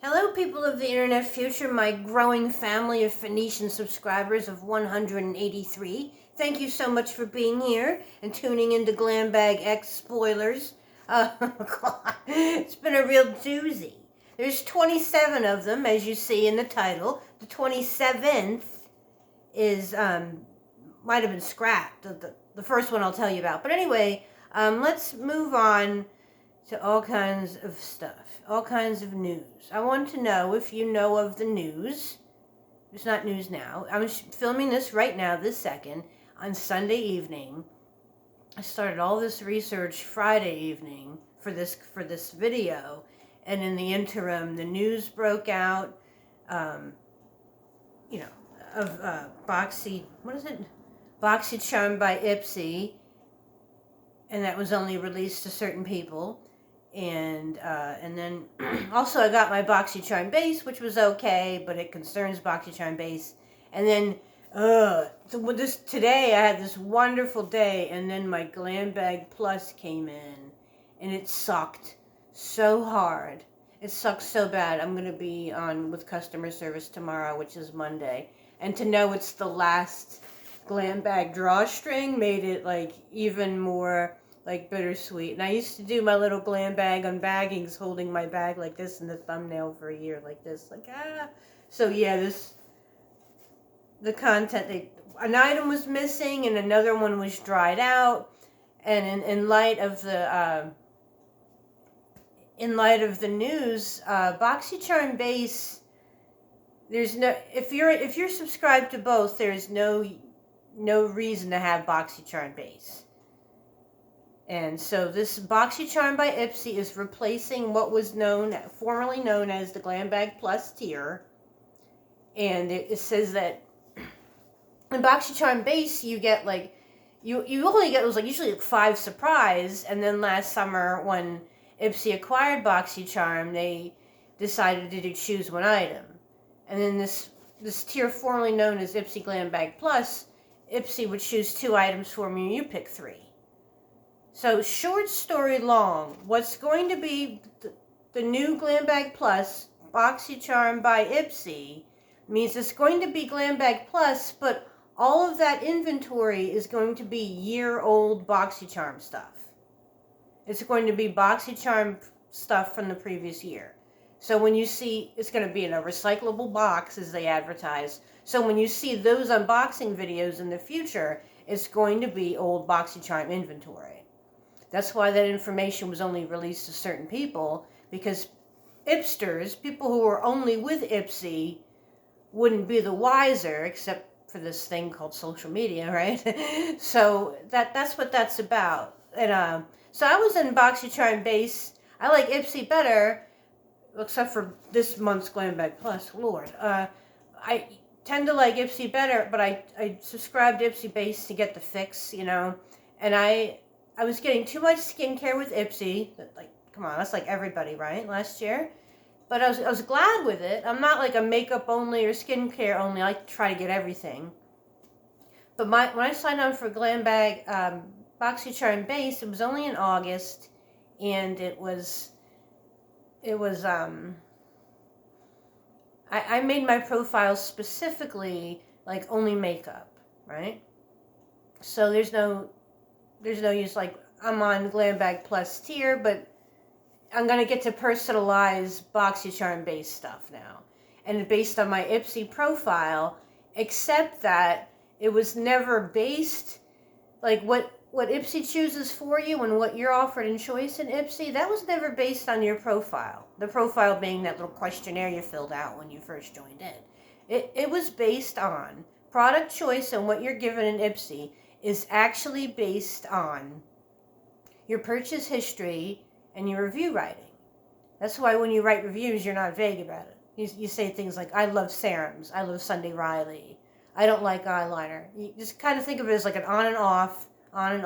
Hello, people of the internet future, my growing family of Phoenician subscribers of 183. Thank you so much for being here and tuning into Glam Bag X spoilers. God, it's been a real doozy. There's 27 of them, as you see in the title. The 27th is, might have been scrapped. The first one I'll tell you about. But anyway, let's move on to all kinds of stuff, all kinds of news. I want to know if you know of the news. It's not news now. I'm filming this right now, this second, on Sunday evening. I started all this research Friday evening for this video, and in the interim, the news broke out. Of BoxyCharm by Ipsy, and that was only released to certain people. And then also I got my BoxyCharm base, which was okay, but it concerns BoxyCharm base. And then today I had this wonderful day, and then my Glam Bag Plus came in, and it sucked so hard. It sucks so bad. I'm gonna be on with customer service tomorrow, which is Monday, and to know it's the last Glam Bag drawstring made it like even more like bittersweet. And I used to do my little Glam Bag unbaggings holding my bag like this in the thumbnail for a year like this, like so yeah, the content, an item was missing and another one was dried out, and in light of the news, BoxyCharm base, there's no, if you're subscribed to both, there's no reason to have BoxyCharm base. And so this BoxyCharm by Ipsy is replacing what was formerly known as the Glam Bag Plus tier. And it says that in BoxyCharm base you get like, you only get, it was like usually like 5 surprise, and then last summer when Ipsy acquired BoxyCharm, they decided to choose one item. And then this tier formerly known as Ipsy Glam Bag Plus, Ipsy would choose 2 items for me and you pick 3. So short story long, what's going to be the new Glam Bag Plus, BoxyCharm by Ipsy, means it's going to be Glam Bag Plus, but all of that inventory is going to be year-old BoxyCharm stuff. It's going to be BoxyCharm stuff from the previous year. So when you see, it's going to be in a recyclable box as they advertise. So when you see those unboxing videos in the future, it's going to be old BoxyCharm inventory. That's why that information was only released to certain people, because Ipsters, people who are only with Ipsy, wouldn't be the wiser, except for this thing called social media, right? So that's what that's about. And so I was in BoxyCharm base. I like Ipsy better, except for this month's Glam Bag Plus. Lord, I tend to like Ipsy better, but I subscribed to Ipsy base to get the fix, and I was getting too much skincare with Ipsy. Like, come on, that's like everybody, right? Last year. But I was glad with it. I'm not like a makeup only or skincare only. I like to try to get everything. But when I signed on for Glam Bag BoxyCharm base, it was only in August, and it was I made my profile specifically like only makeup, right? So there's no use, like, I'm on Glam Bag Plus tier, but I'm going to get to personalize BoxyCharm based stuff now. And based on my Ipsy profile, except that it was never based, like what Ipsy chooses for you and what you're offered in choice in Ipsy, that was never based on your profile. The profile being that little questionnaire you filled out when you first joined in. It was based on product choice, and what you're given in Ipsy is actually based on your purchase history and your review writing. That's why when you write reviews, you're not vague about it. You say things like, I love serums, I love Sunday Riley, I don't like eyeliner. You just kind of think of it as like an on and off, and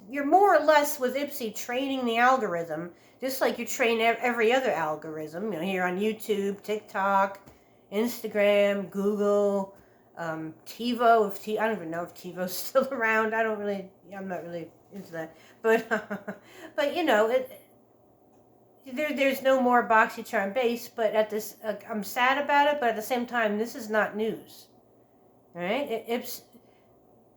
you're more or less with Ipsy training the algorithm, just like you train every other algorithm, here on YouTube, TikTok, Instagram, Google, TiVo, I don't even know if TiVo's still around. I'm not really into that. But, but there's no more BoxyCharm base, but at this, I'm sad about it, but at the same time, this is not news. All right?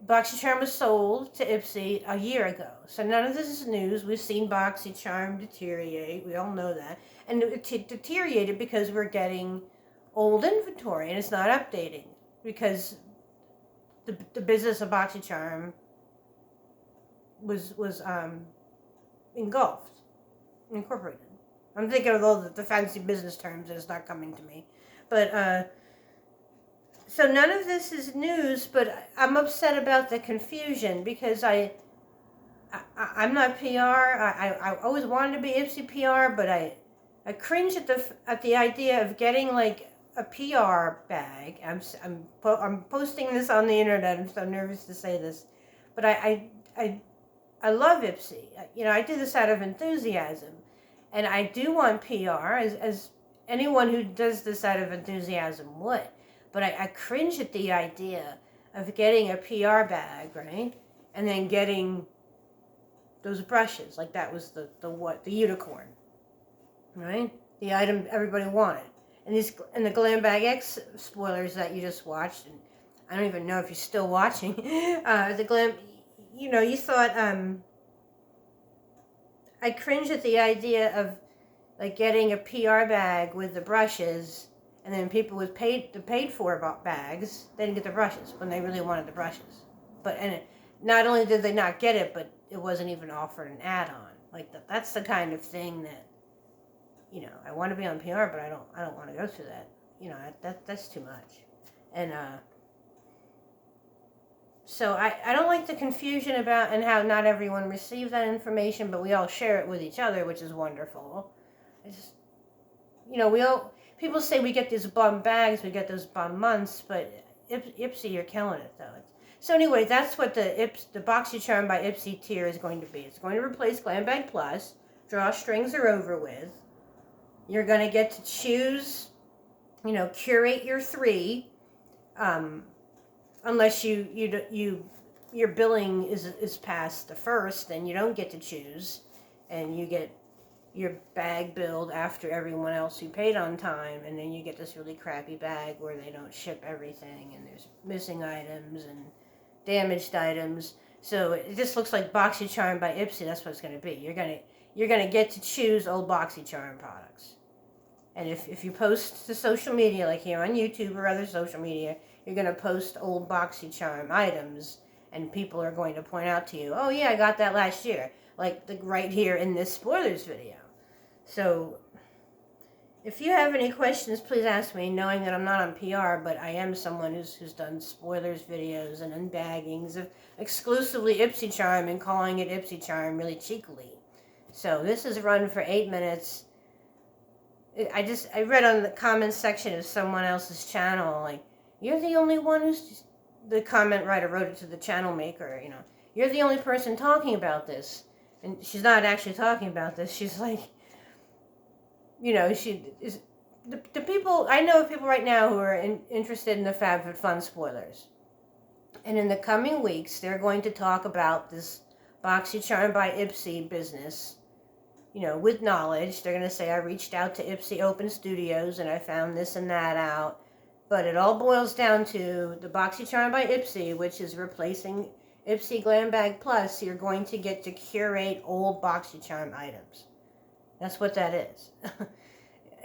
BoxyCharm was sold to Ipsy a year ago. So none of this is news. We've seen BoxyCharm deteriorate. We all know that. And it deteriorated because we're getting old inventory and it's not updating because the business of BoxyCharm was engulfed, incorporated. I'm thinking of all the fancy business terms and it's not coming to me. But so none of this is news, but I'm upset about the confusion because I'm not PR. I always wanted to be Ipsy PR, but I cringe at the idea of getting like a PR bag. I'm posting this on the internet. I'm so nervous to say this, but I love Ipsy. You know, I do this out of enthusiasm, and I do want PR as anyone who does this out of enthusiasm would. But I cringe at the idea of getting a PR bag, right? And then getting those brushes, like that was the unicorn, right? The item everybody wanted. And the Glam Bag X spoilers that you just watched, and I don't even know if you're still watching, the Glam, you know, you thought, I cringe at the idea of like getting a PR bag with the brushes. And then people with paid for bags, they didn't get the brushes when they really wanted the brushes. Not only did they not get it, but it wasn't even offered an add-on. Like that's the kind of thing that, you know, I want to be on PR, but I don't want to go through that. You know, that's too much. And so I don't like the confusion about and how not everyone received that information, but we all share it with each other, which is wonderful. It's, you know, people say we get these bum bags, we get those bum months, but Ipsy, you're killing it, though. So anyway, that's what the BoxyCharm by Ipsy tier is going to be. It's going to replace Glam Bag Plus. Drawstrings are over with. You're going to get to choose, you know, curate your 3, unless your billing is past the 1st, then you don't get to choose, and you get your bag billed after everyone else who paid on time, and then you get this really crappy bag where they don't ship everything, and there's missing items and damaged items. So it just looks like BoxyCharm by Ipsy. That's what it's going to be. You're gonna get to choose old BoxyCharm products, and if you post to social media, like here on YouTube or other social media, you're going to post old BoxyCharm items, and people are going to point out to you, oh yeah, I got that last year, like right here in this spoilers video. So, if you have any questions, please ask me, knowing that I'm not on PR, but I am someone who's done spoilers videos and unbaggings of exclusively IpsyCharm and calling it IpsyCharm really cheekily. So, this is run for 8 minutes. I read on the comments section of someone else's channel, like, you're the only one who's, the comment writer wrote it to the channel maker, you know, you're the only person talking about this. And she's not actually talking about this. She's like, you know, she is the people. I know of people right now who are interested in the FabFitFun spoilers, and in the coming weeks, they're going to talk about this BoxyCharm by Ipsy business. You know, with knowledge, they're going to say, I reached out to Ipsy Open Studios and I found this and that out, but it all boils down to the BoxyCharm by Ipsy, which is replacing Ipsy Glam Bag Plus. You're going to get to curate old BoxyCharm items. That's what that is.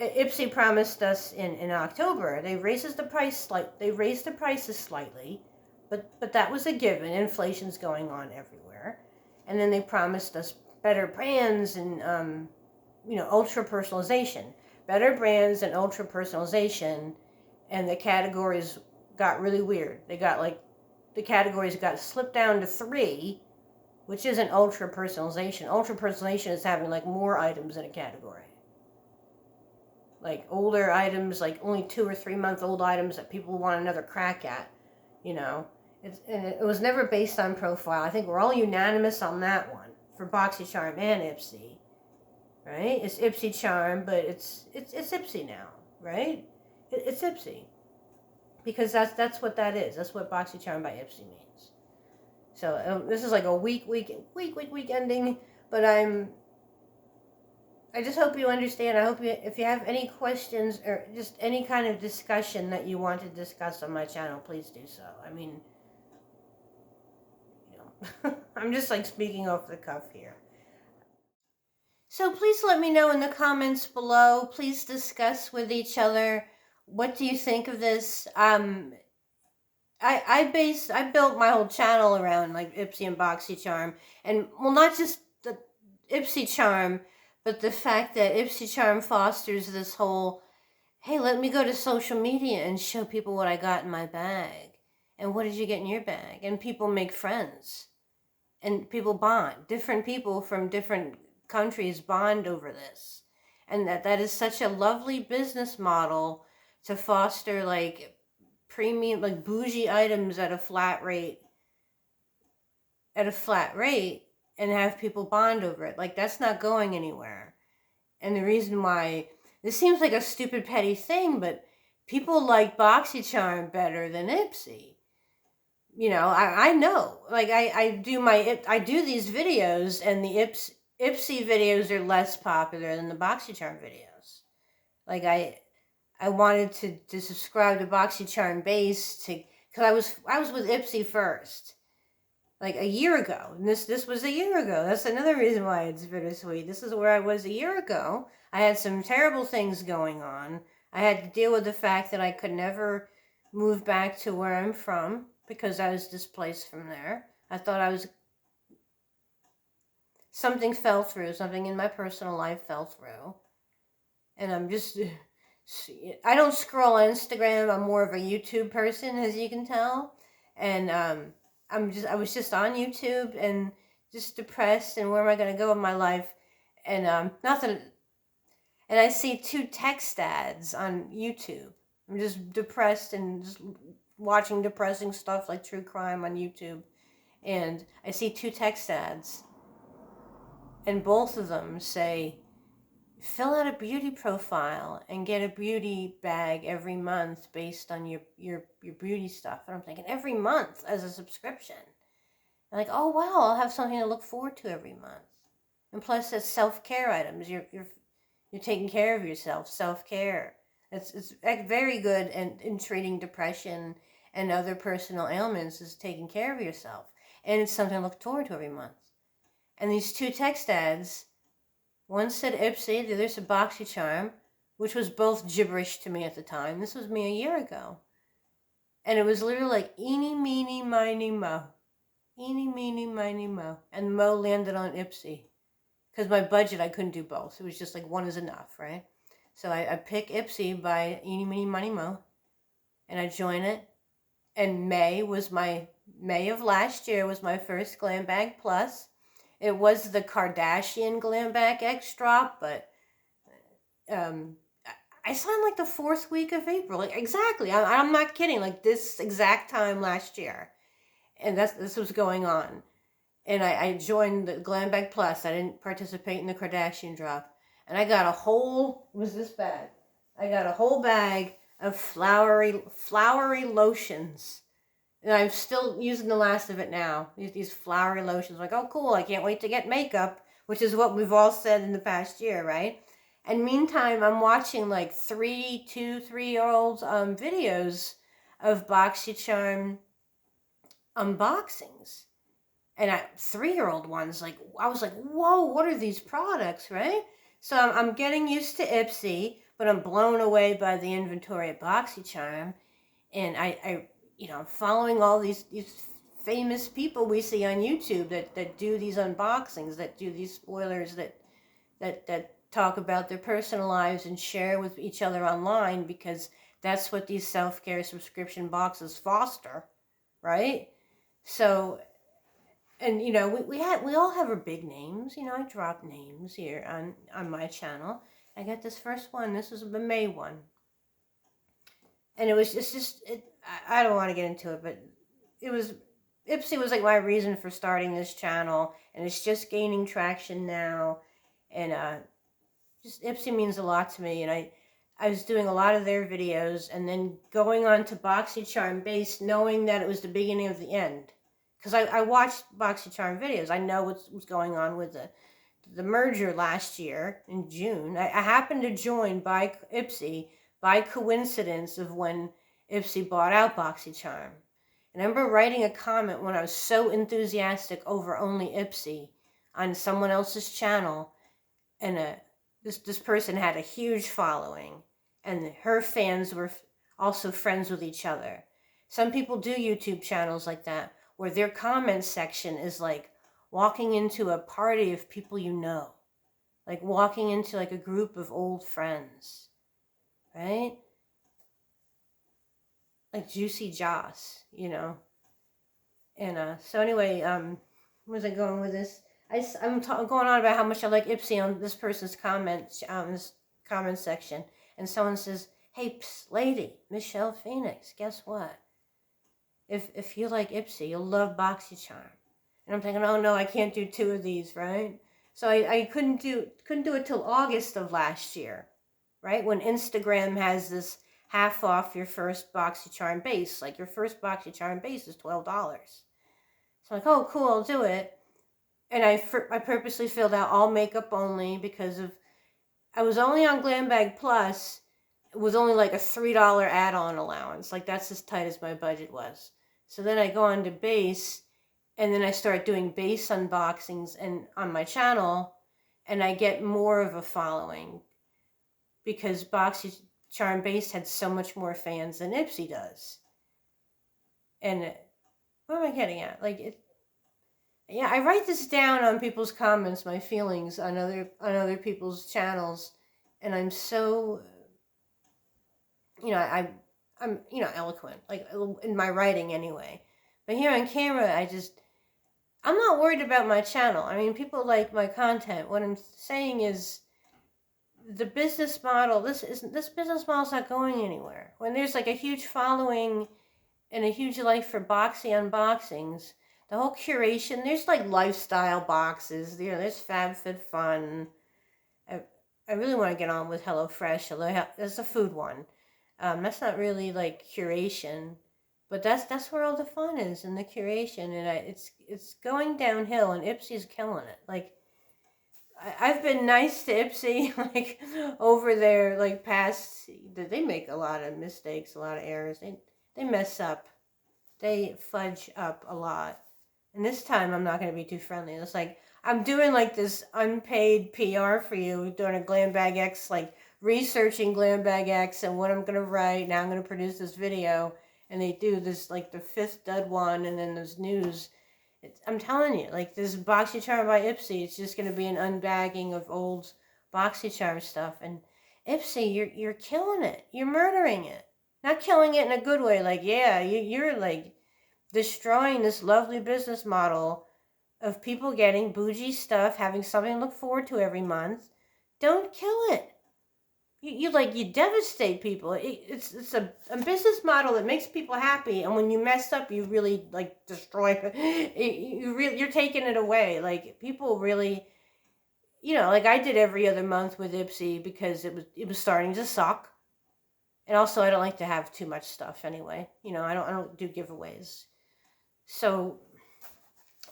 Ipsy promised us in October. They raised the prices slightly, but that was a given. Inflation's going on everywhere, and then they promised us better brands and you know, ultra personalization, better brands and ultra personalization, and the categories got really weird. The categories got slipped down to 3. Which isn't ultra personalization. Ultra personalization is having like more items in a category. Like older items, like only 2 or 3 month old items that people want another crack at. You know, it was never based on profile. I think we're all unanimous on that one for BoxyCharm and Ipsy, right? It's IpsyCharm, but it's Ipsy now, right? It's Ipsy because that's what that is. That's what BoxyCharm by Ipsy means. So this is like a week ending, but I'm I just hope you understand. I hope you, if you have any questions or just any kind of discussion that you want to discuss on my channel, please do so. I mean, you know, I'm just like speaking off the cuff here. So please let me know in the comments below. Please discuss with each other. What do you think of this? I built my whole channel around like Ipsy and BoxyCharm, and well, not just the Ipsy but the fact that Ipsy fosters this whole, hey, let me go to social media and show people what I got in my bag, and what did you get in your bag, and people make friends, and people bond. Different people from different countries bond over this, and that is such a lovely business model to foster like premium, like bougie items at a flat rate, and have people bond over it. Like, that's not going anywhere. And the reason why, this seems like a stupid petty thing, but people like BoxyCharm better than Ipsy. You know, I know. Like, I do these videos, and the Ipsy videos are less popular than the BoxyCharm videos. Like, I wanted to subscribe to BoxyCharm base because I was with Ipsy first, like a year ago. And this was a year ago. That's another reason why it's bittersweet. This is where I was a year ago. I had some terrible things going on. I had to deal with the fact that I could never move back to where I'm from because I was displaced from there. I thought something fell through, something in my personal life fell through. And I don't scroll Instagram. I'm more of a YouTube person, as you can tell. And I was just on YouTube and just depressed, and where am I going to go in my life? And nothing. And I see 2 text ads on YouTube. I'm just depressed and just watching depressing stuff like true crime on YouTube. And I see 2 text ads, and both of them say, fill out a beauty profile and get a beauty bag every month based on your beauty stuff. And I'm thinking, every month as a subscription. And like, oh wow, I'll have something to look forward to every month. And plus, it's self-care items. You're taking care of yourself. Self-care. It's very good in treating depression and other personal ailments, is taking care of yourself. And it's something to look forward to every month. And these 2 text ads, one said Ipsy, the other said BoxyCharm, which was both gibberish to me at the time. This was me a year ago. And it was literally like, eeny, meeny, miny, mo. Eeny, meeny, miny, mo. And mo landed on Ipsy. Because my budget, I couldn't do both. It was just like, one is enough, right? So I pick Ipsy by eeny, meeny, miny, mo. And I join it. And May of last year was my first Glam Bag Plus. It was the Kardashian Glam Bag X drop, but I signed like the 4th week of April. Like, exactly. I'm not kidding. Like, this exact time last year. And this was going on. And I joined the Glam Bag Plus. I didn't participate in the Kardashian drop. And I got it was this bag. I got a whole bag of flowery lotions. And I'm still using the last of it now. These flowery lotions. Like, oh, cool. I can't wait to get makeup, which is what we've all said in the past year, right? And meantime, I'm watching like 3-year-olds videos of BoxyCharm unboxings. And 3-year-old ones, like, I was like, whoa, what are these products, right? So I'm getting used to Ipsy, but I'm blown away by the inventory at BoxyCharm. And I I'm following all these famous people we see on YouTube that do these unboxings, that do these spoilers, that talk about their personal lives and share with each other online, because that's what these self-care subscription boxes foster, right? So, and we all have our big names. I drop names here on my channel. I got this first one. This was the May one. And I don't want to get into it, but Ipsy was like my reason for starting this channel, and it's just gaining traction now. And just Ipsy means a lot to me, and I was doing a lot of their videos, and then going on to BoxyCharm base, knowing that it was the beginning of the end. Because I watched BoxyCharm videos. I know what's going on with the merger last year in June. I happened to join by Ipsy by coincidence of when Ipsy bought out BoxyCharm. And I remember writing a comment when I was so enthusiastic over only Ipsy on someone else's channel, and this person had a huge following, and her fans were also friends with each other. Some people do YouTube channels like that, where their comment section is like walking into a party of people you know, like walking into like a group of old friends, right? Like Juicy Joss, you know. And so anyway, where was I going with this? I'm going on about how much I like Ipsy on this person's this comment section, and someone says, "Hey, psst, lady, Michelle Phoenix, guess what? If you like Ipsy, you'll love BoxyCharm." And I'm thinking, oh no, I can't do two of these, right? So I couldn't do it till August of last year, right? When Instagram has this half off your first BoxyCharm base, like your first BoxyCharm base is $12. So I'm like, oh cool, I'll do it. And I purposely filled out all makeup only because I was only on Glam Bag Plus. It was only like a $3 add-on allowance. Like that's as tight as my budget was. So then I go on to base, and then I start doing base unboxings and on my channel, and I get more of a following because BoxyCharm base had so much more fans than Ipsy does. And what am I getting at? Yeah, I write this down on people's comments, my feelings on other people's channels, and I'm so, I'm eloquent, like in my writing anyway. But here on camera, I'm not worried about my channel. I mean, people like my content. What I'm saying is the business model. This business model's not going anywhere. When there's like a huge following and a huge life for boxy unboxings, the whole curation, there's like lifestyle boxes, there's FabFitFun. I really want to get on with HelloFresh, although that's a food one. That's not really like curation, but that's where all the fun is, in the curation, and it's going downhill, and Ipsy's killing it. Like, I've been nice to Ipsy, like, over there, like, past, they make a lot of mistakes, a lot of errors, they mess up, they fudge up a lot. And this time I'm not going to be too friendly. It's like, I'm doing like this unpaid PR for you, doing a Glam Bag X, like researching Glam Bag X and what I'm going to write. Now I'm going to produce this video. And they do this, like the 5th dud one, and then there's news. I'm telling you, like this BoxyCharm by Ipsy, it's just going to be an unbagging of old BoxyCharm stuff. And Ipsy, you're killing it. You're murdering it. Not killing it in a good way. Like, yeah, you're like destroying this lovely business model of people getting bougie stuff, having something to look forward to every month. Don't kill it. You devastate people. It's a business model that makes people happy, and when you mess up, you really like destroy it. You're taking it away. Like people really, like I did every other month with Ipsy because it was starting to suck. And also I don't like to have too much stuff anyway. I don't do giveaways. So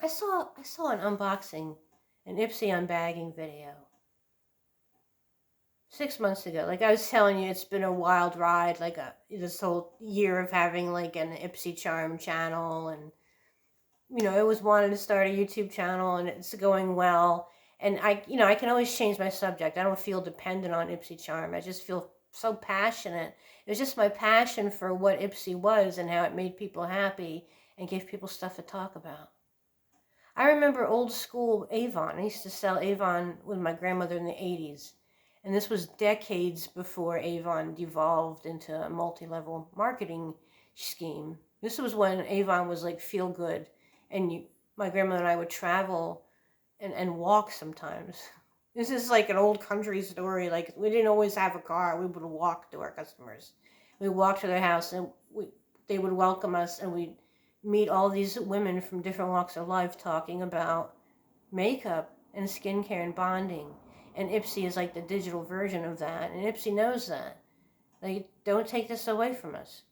I saw an unboxing, an Ipsy unbagging video 6 months ago. Like I was telling you, it's been a wild ride, like this whole year of having like an Ipsy channel, and I always wanted to start a YouTube channel, and it's going well. And I can always change my subject. I don't feel dependent on Ipsy. I just feel so passionate. It was just my passion for what Ipsy was and how it made people happy and gave people stuff to talk about. I remember old school Avon. I used to sell Avon with my grandmother in the 80s. And this was decades before Avon devolved into a multi-level marketing scheme. This was when Avon was like feel good. And my grandmother and I would travel and walk sometimes. This is like an old country story. Like we didn't always have a car. We would walk to our customers. We walked to their house, and they would welcome us, and we'd meet all these women from different walks of life talking about makeup and skincare and bonding. And Ipsy is like the digital version of that. And Ipsy knows that. Like, don't take this away from us.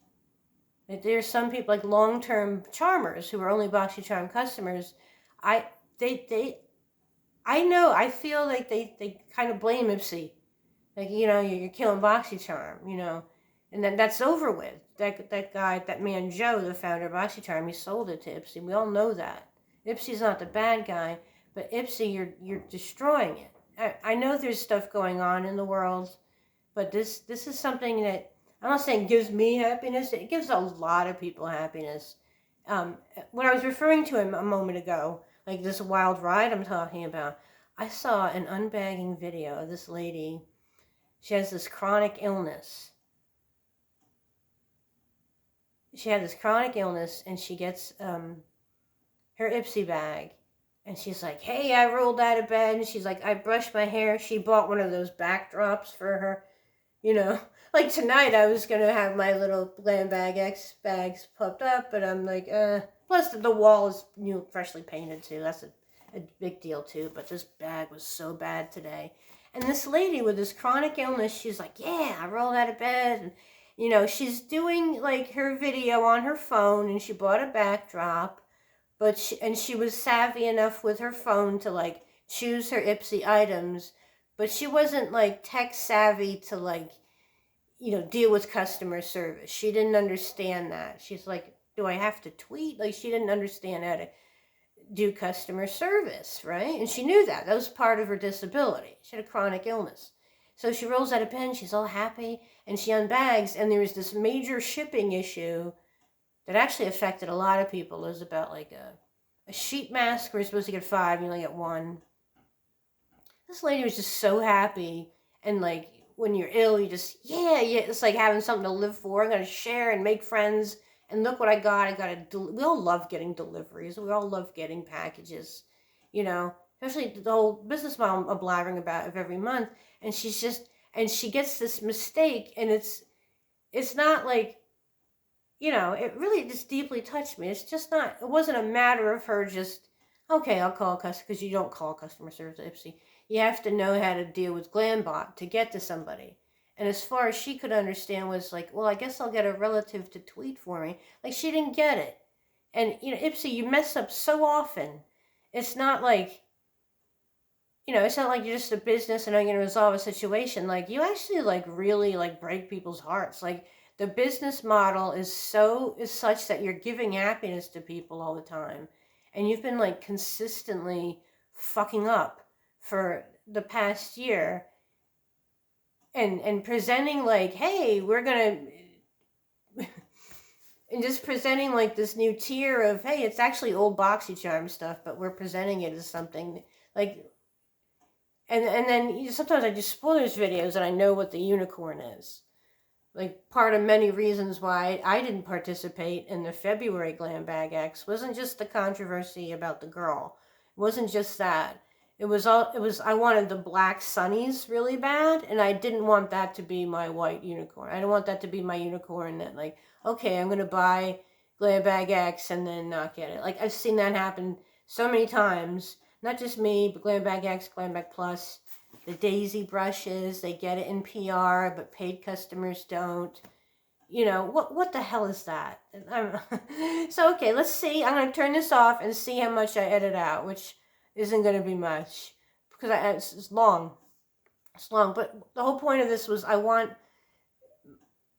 Like, there's some people, like long-term charmers who are only BoxyCharm customers. I I know, I feel like they kind of blame Ipsy. Like, you're killing BoxyCharm, and then that's over with. That guy, that man Joe, the founder of BoxyCharm, he sold it to Ipsy. We all know that. Ipsy's not the bad guy, but Ipsy, you're destroying it. I know there's stuff going on in the world, but this is something that I'm not saying gives me happiness. It gives a lot of people happiness. When I was referring to him a moment ago, like this wild ride I'm talking about, I saw an unbagging video of this lady. She has this chronic illness. She had this chronic illness, and she gets her Ipsy bag. And she's like, hey, I rolled out of bed. And she's like, I brushed my hair. She bought one of those backdrops for her. Like tonight I was going to have my little Glam Bag X bags popped up. But I'm like, plus the wall is freshly painted too. That's a big deal too. But this bag was so bad today. And this lady with this chronic illness, she's like, yeah, I rolled out of bed. And, she's doing like her video on her phone, and she bought a backdrop. But she was savvy enough with her phone to like choose her Ipsy items. But she wasn't like tech savvy to like, deal with customer service. She didn't understand that. She's like, do I have to tweet? Like, she didn't understand how to do customer service, right? And she knew that. That was part of her disability. She had a chronic illness. So she rolls out of bed, she's all happy, and she unbags, and there was this major shipping issue that actually affected a lot of people. It was about like a sheet mask where you're supposed to get 5, you only get 1. This lady was just so happy, and like when you're ill, you just, yeah, it's like having something to live for. I'm going to share and make friends. And look what I got. We all love getting deliveries. We all love getting packages, especially the whole business model I'm blabbering about of every month. And she gets this mistake, and it's not like, it really just deeply touched me. It's just not, it wasn't a matter of her just, okay, I'll call customer, because you don't call customer service at Ipsy. You have to know how to deal with Glambot to get to somebody. And as far as she could understand was like, well, I guess I'll get a relative to tweet for me. Like, she didn't get it. And, Ipsy, you mess up so often. It's not like, it's not like you're just a business and I'm going to resolve a situation. Like, you actually, like, really, like, break people's hearts. Like, the business model is such that you're giving happiness to people all the time. And you've been, like, consistently fucking up for the past year. And presenting like, hey, we're going to, and just presenting like this new tier of, hey, it's actually old BoxyCharm stuff, but we're presenting it as something like, and then sometimes I do spoilers videos and I know what the unicorn is. Like, part of many reasons why I didn't participate in the February Glam Bag X wasn't just the controversy about the girl. It wasn't just that. I wanted the black sunnies really bad, and I didn't want that to be my white unicorn. I don't want that to be my unicorn that, like, okay, I'm going to buy Glam Bag X and then not get it. Like, I've seen that happen so many times. Not just me, but Glam Bag X, Glam Bag Plus, the daisy brushes, they get it in PR, but paid customers don't. What the hell is that? So, okay, let's see. I'm going to turn this off and see how much I edit out, which isn't going to be much because it's long. It's long, but the whole point of this was I want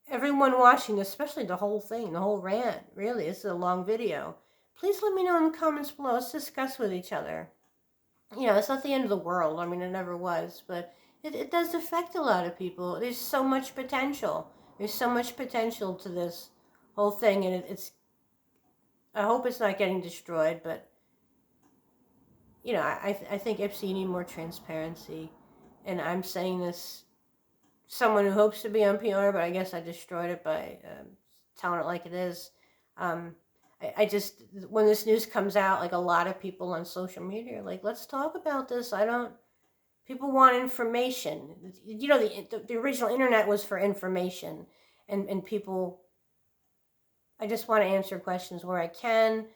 everyone watching, especially the whole thing, the whole rant, really, this is a long video. Please let me know in the comments below. Let's discuss with each other. It's not the end of the world. I mean, it never was, but it does affect a lot of people. There's so much potential. There's so much potential to this whole thing, and it's, I hope it's not getting destroyed, but I think Ipsy need more transparency, and I'm saying this, someone who hopes to be on PR, but I guess I destroyed it by telling it like it is. I just, when this news comes out, like a lot of people on social media are like, let's talk about this. People want information. The original internet was for information, and people, I just want to answer questions where I can,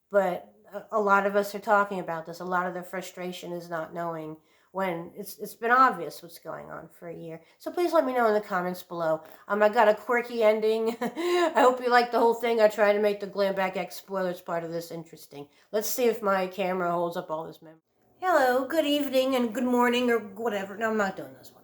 but a lot of us are talking about this. A lot of the frustration is not knowing when it's been obvious what's going on for a year. So please let me know in the comments below. I got a quirky ending. I hope you liked the whole thing. I tried to make the Glam Bag X spoilers part of this interesting. Let's see if my camera holds up all this memory. hello, good evening, and good morning, or whatever. No, I'm not doing those ones.